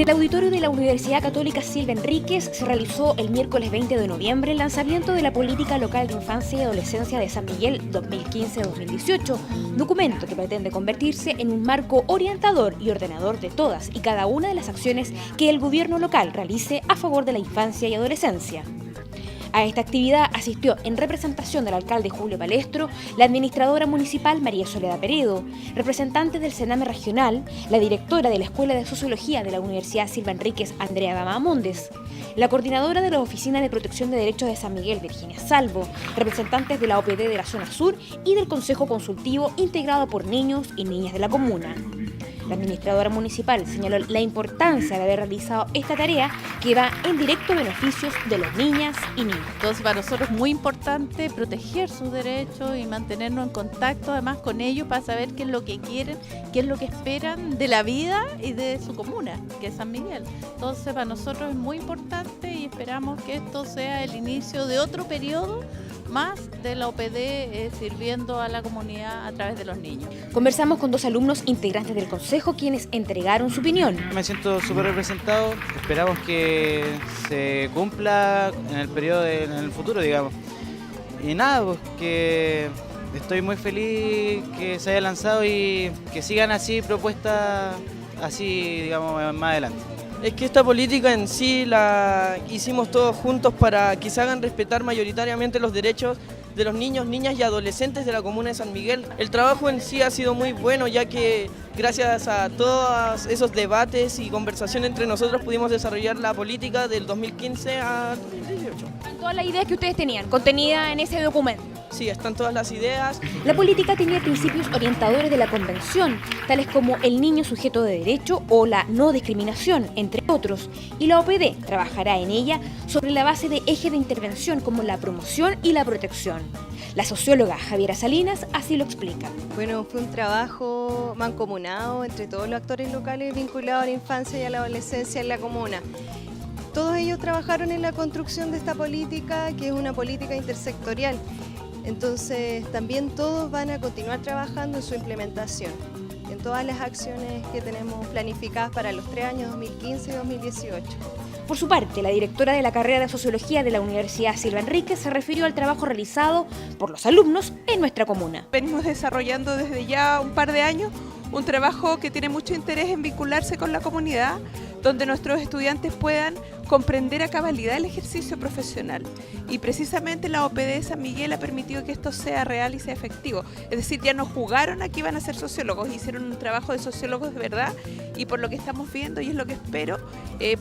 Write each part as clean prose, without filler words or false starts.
el auditorio de la Universidad Católica Silva Enríquez se realizó el miércoles 20 de noviembre el lanzamiento de la Política Local de Infancia y Adolescencia de San Miguel 2015-2018, documento que pretende convertirse en un marco orientador y ordenador de todas y cada una de las acciones que el gobierno local realice a favor de la infancia y adolescencia. A esta actividad asistió en representación del alcalde Julio Palestro, la administradora municipal María Soledad Peredo, representantes del Sename Regional, la directora de la Escuela de Sociología de la Universidad Silva Enríquez, Andrea Damamondes, la coordinadora de la Oficina de Protección de Derechos de San Miguel, Virginia Salvo, representantes de la OPD de la Zona Sur y del Consejo Consultivo integrado por niños y niñas de la comuna. La administradora municipal señaló la importancia de haber realizado esta tarea que va en directo beneficios de las niñas y niños. Entonces, para nosotros es muy importante proteger sus derechos y mantenernos en contacto además con ellos para saber qué es lo que quieren, qué es lo que esperan de la vida y de su comuna, que es San Miguel. Entonces, para nosotros es muy importante y esperamos que esto sea el inicio de otro periodo más de la OPD sirviendo a la comunidad a través de los niños. Conversamos con dos alumnos integrantes del Consejo quienes entregaron su opinión. Me siento súper representado, esperamos que se cumpla en el periodo, en el futuro, digamos. Y nada, pues que estoy muy feliz que se haya lanzado y que sigan así propuestas, así, digamos, más adelante. Es que esta política en sí la hicimos todos juntos para que se hagan respetar mayoritariamente los derechos de los niños, niñas y adolescentes de la comuna de San Miguel. El trabajo en sí ha sido muy bueno, ya que gracias a todos esos debates y conversaciones entre nosotros pudimos desarrollar la política del 2015 al 2018. Todas las ideas que ustedes tenían contenida en ese documento. Sí, están todas las ideas. La política tenía principios orientadores de la Convención, tales como el niño sujeto de derecho o la no discriminación, entre otros, y la OPD trabajará en ella sobre la base de ejes de intervención como la promoción y la protección. La socióloga Javiera Salinas así lo explica. Bueno, fue un trabajo mancomunado entre todos los actores locales vinculados a la infancia y a la adolescencia en la comuna. Todos ellos trabajaron en la construcción de esta política, que es una política intersectorial. Entonces, también todos van a continuar trabajando en su implementación, en todas las acciones que tenemos planificadas para los 3 años 2015 y 2018. Por su parte, la directora de la carrera de Sociología de la Universidad Silva Enríquez se refirió al trabajo realizado por los alumnos en nuestra comuna. Venimos desarrollando desde ya un par de años un trabajo que tiene mucho interés en vincularse con la comunidad, donde nuestros estudiantes puedan comprender a cabalidad el ejercicio profesional. Y precisamente la OPD de San Miguel ha permitido que esto sea real y sea efectivo. Es decir, ya no jugaron a que iban a ser sociólogos, hicieron un trabajo de sociólogos de verdad, y por lo que estamos viendo, y es lo que espero,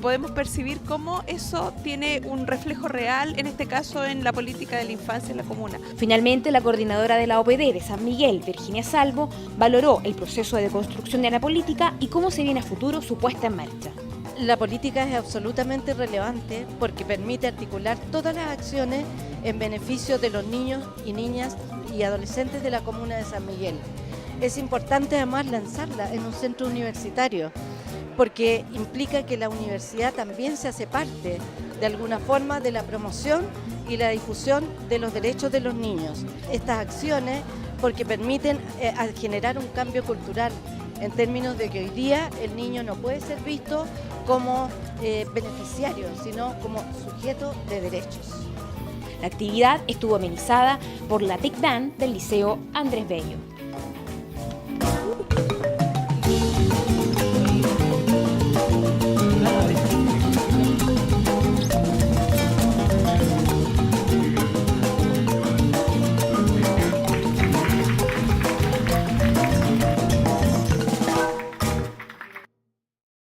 podemos percibir cómo eso tiene un reflejo real, en este caso en la política de la infancia en la comuna. Finalmente, la coordinadora de la OPD de San Miguel, Virginia Salvo, valoró el proceso de construcción de la política y cómo se viene a futuro su puesta en marcha. La política es absolutamente relevante porque permite articular todas las acciones en beneficio de los niños y niñas y adolescentes de la comuna de San Miguel. Es importante además lanzarla en un centro universitario porque implica que la universidad también se hace parte de alguna forma de la promoción y la difusión de los derechos de los niños. Estas acciones porque permiten generar un cambio cultural en términos de que hoy día el niño no puede ser visto como beneficiario, sino como sujeto de derechos. La actividad estuvo amenizada por la Big Band del Liceo Andrés Bello.